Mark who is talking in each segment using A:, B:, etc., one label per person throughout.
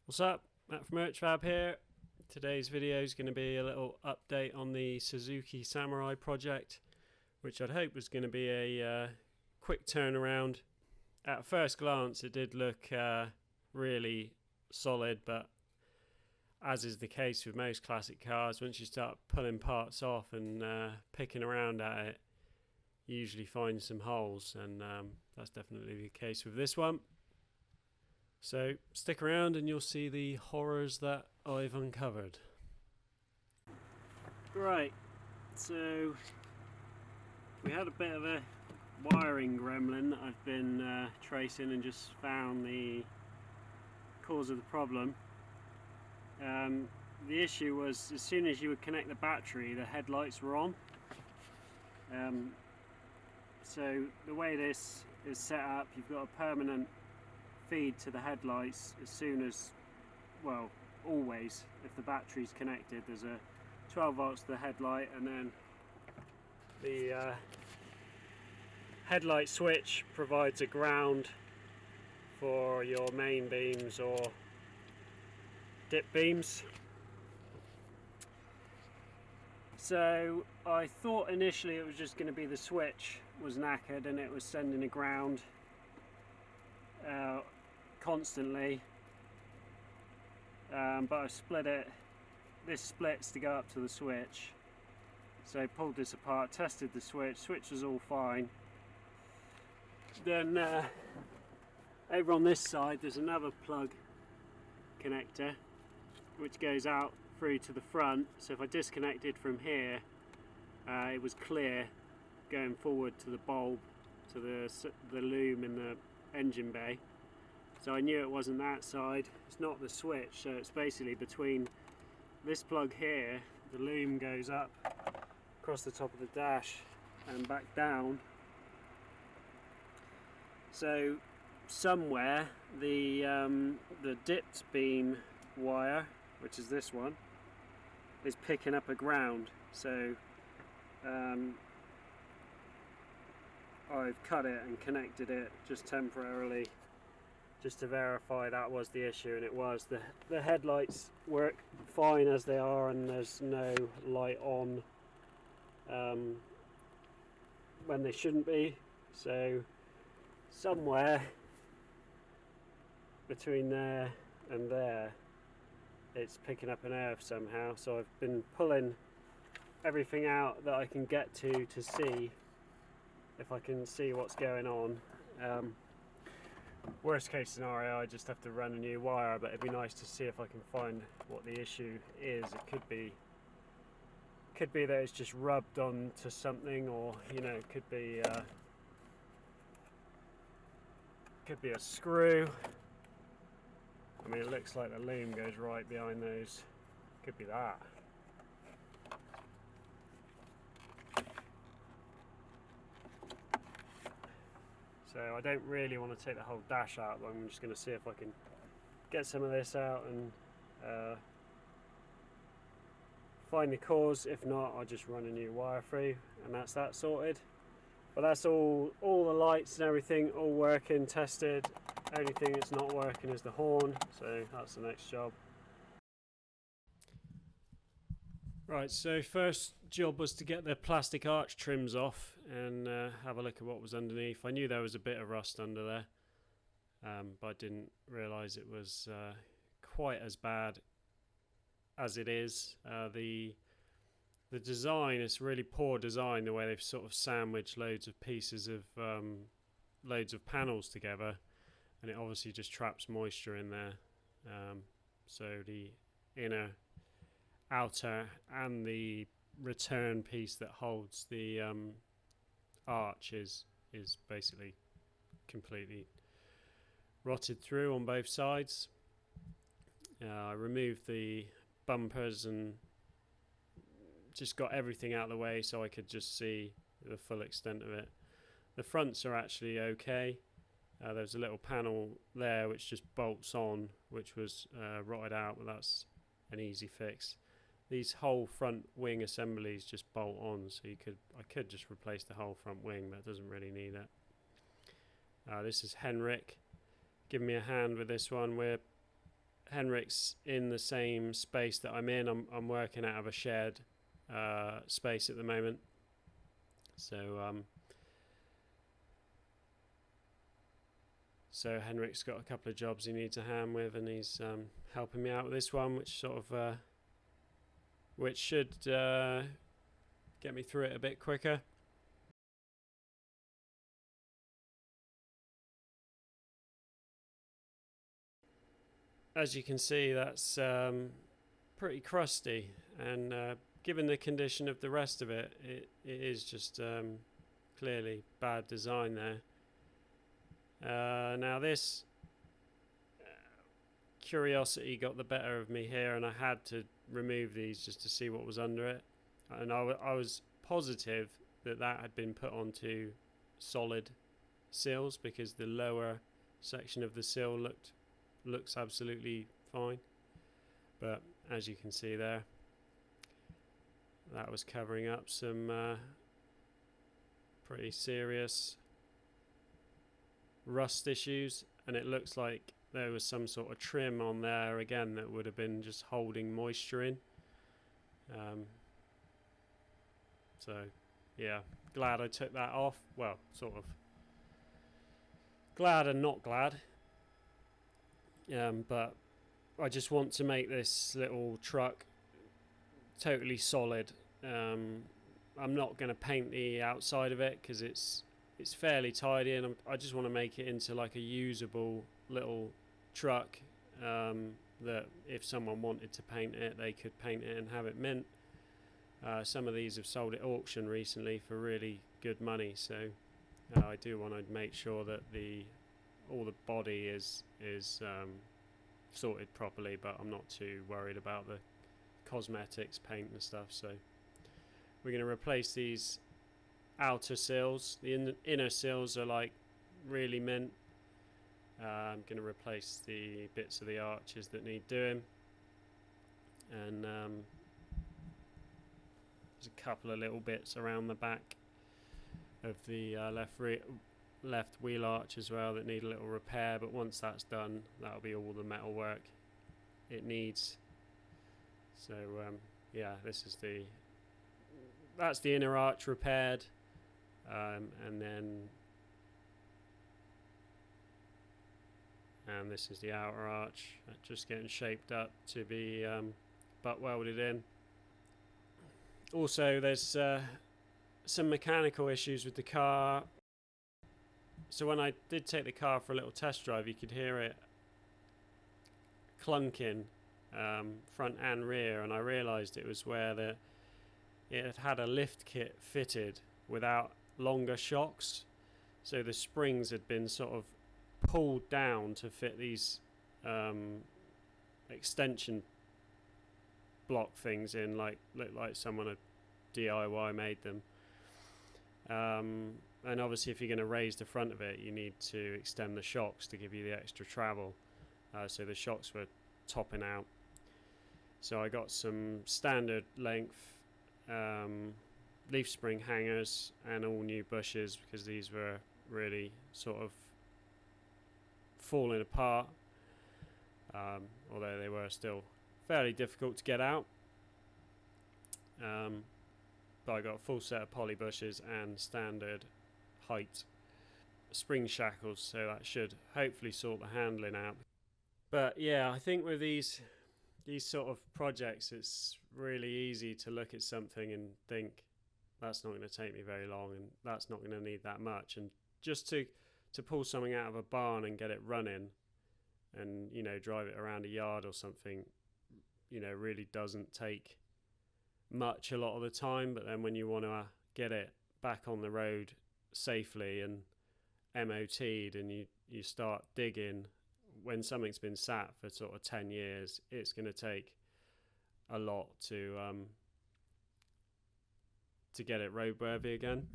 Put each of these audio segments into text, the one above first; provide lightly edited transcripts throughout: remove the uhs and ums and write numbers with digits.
A: What's up? Matt from Merchfab here. Today's video is going to be a little update on the Suzuki Samurai project, which I'd hope was going to be a quick turnaround. At first glance it did look really solid, but as is the case with most classic cars, once you start pulling parts off and picking around at it, you usually find some holes, and that's definitely the case with this one. So stick around and you'll see the horrors that I've uncovered. Right, so we had a bit of a wiring gremlin that I've been tracing and just found the cause of the problem. The issue was as soon as you would connect the battery, the headlights were on. So the way this is set up, you've got a permanent feed to the headlights as soon as, well, always, if the battery's connected. There's a 12 volts to the headlight, and then the headlight switch provides a ground for your main beams or dip beams. So I thought initially it was just going to be the switch was knackered and it was sending a ground constantly, but I split it. This splits to go up to the switch, so I pulled this apart, tested the switch was all fine. Then over on this side there's another plug connector which goes out through to the front, so if I disconnected from here, it was clear going forward to the bulb, to the loom in the engine bay. So I knew it wasn't that side. It's not the switch, so it's basically between this plug here. The loom goes up across the top of the dash and back down. So somewhere the dipped beam wire, which is this one, is picking up a ground. So I've cut it and connected it just temporarily, just to verify that was the issue, and it was. The headlights work fine as they are, and there's no light on when they shouldn't be. So somewhere between there and there it's picking up an earth somehow. So I've been pulling everything out that I can get to see if I can see what's going on. Worst case scenario, I just have to run a new wire, but it'd be nice to see if I can find what the issue is. It could be that it's just rubbed onto something, or it could be a screw. I mean, it looks like the loom goes right behind those. Could be that. So I don't really want to take the whole dash out, but I'm just going to see if I can get some of this out and find the cause. If not, I'll just run a new wire through, and that's that sorted. But that's all the lights and everything all working, tested. Only thing that's not working is the horn, so that's the next job. Right, so first job was to get the plastic arch trims off and have a look at what was underneath. I knew there was a bit of rust under there, but I didn't realise it was quite as bad as it is. The design is really poor design, the way they've sort of sandwiched loads of pieces of loads of panels together, and it obviously just traps moisture in there. So the inner, outer and the return piece that holds the arch is basically completely rotted through on both sides. I removed the bumpers and just got everything out of the way so I could just see the full extent of it. The fronts are actually okay. There's a little panel there which just bolts on, which was rotted out, but that's an easy fix. These whole front wing assemblies just bolt on, so I could just replace the whole front wing, but it doesn't really need it. This is Henrik giving me a hand with this one. We're Henrik's in the same space that I'm in. I'm working out of a shared space at the moment. So Henrik's got a couple of jobs he needs a hand with, and he's helping me out with this one, which should get me through it a bit quicker. As you can see, that's pretty crusty, and given the condition of the rest of it, it is just clearly bad design there. Now this curiosity got the better of me here, and I had to remove these just to see what was under it, and I was positive that had been put onto solid seals, because the lower section of the seal looks absolutely fine, but as you can see there, that was covering up some pretty serious rust issues, and it looks like there was some sort of trim on there again that would have been just holding moisture in. So yeah, glad I took that off. Well, sort of glad and not glad. But I just want to make this little truck totally solid. I'm not going to paint the outside of it because it's fairly tidy, and I just want to make it into like a usable little truck that if someone wanted to paint it, they could paint it and have it mint. Some of these have sold at auction recently for really good money, so I do want to make sure that all the body is sorted properly, but I'm not too worried about the cosmetics, paint and stuff. So we're going to replace these outer sills. The inner sills are like really mint. I'm going to replace the bits of the arches that need doing, and there's a couple of little bits around the back of the left wheel arch as well that need a little repair, but once that's done, that'll be all the metal work it needs. So yeah, that's the inner arch repaired, and this is the outer arch just getting shaped up to be butt welded in. Also, there's some mechanical issues with the car. So when I did take the car for a little test drive, you could hear it clunking front and rear, and I realised it was where it had a lift kit fitted without longer shocks, so the springs had been sort of pulled down to fit these extension block things in, looked like someone had DIY made them. And obviously if you're going to raise the front of it, you need to extend the shocks to give you the extra travel. So the shocks were topping out. So I got some standard length leaf spring hangers and all new bushes, because these were really sort of falling apart, although they were still fairly difficult to get out. But I got a full set of poly bushes and standard height spring shackles, so that should hopefully sort the handling out. But yeah, I think with these sort of projects, it's really easy to look at something and think that's not going to take me very long, and that's not going to need that much, and just to pull something out of a barn and get it running, and drive it around a yard or something, really doesn't take much a lot of the time. But then when you want to get it back on the road safely and MOT'd, and you start digging, when something's been sat for sort of 10 years, it's going to take a lot to get it roadworthy again,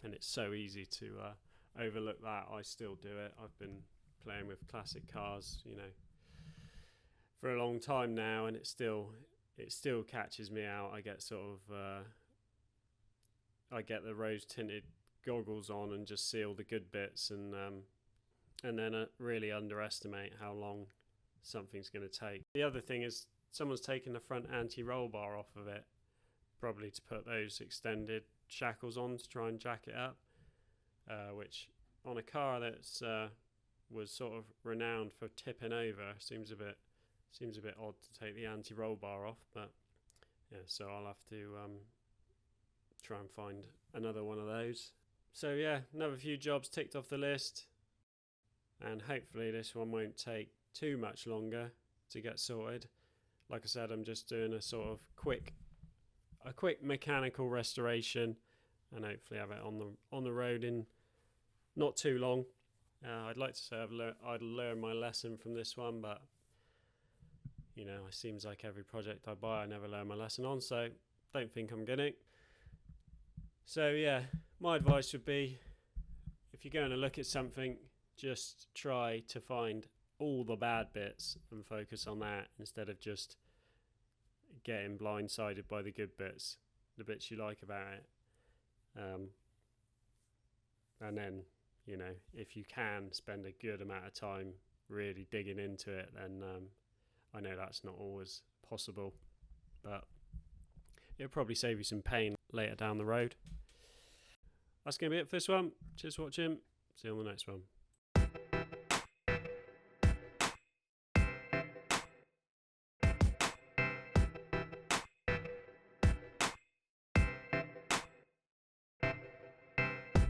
A: and it's so easy to overlook that. I still do it. I've been playing with classic cars, for a long time now, and it still catches me out. I get I get the rose tinted goggles on and just see all the good bits, and then really underestimate how long something's going to take. The other thing is someone's taken the front anti-roll bar off of it, probably to put those extended shackles on to try and jack it up, which on a car that's was sort of renowned for tipping over seems a bit odd to take the anti-roll bar off. But yeah, so I'll have to try and find another one of those. So yeah, another few jobs ticked off the list, and hopefully this one won't take too much longer to get sorted. Like I said, I'm just doing a sort of quick mechanical restoration, and hopefully have it on the road in not too long. I'd like to say I'd learned my lesson from this one, but you know, it seems like every project I buy I never learn my lesson on, so don't think I'm gonna. So yeah, my advice would be, if you're going to look at something, just try to find all the bad bits and focus on that, instead of just getting blindsided by the good bits, the bits you like about it. And then, you know, if you can spend a good amount of time really digging into it, then I know that's not always possible, but it'll probably save you some pain later down the road. That's going to be it for this one. Cheers for watching. See you on the next one.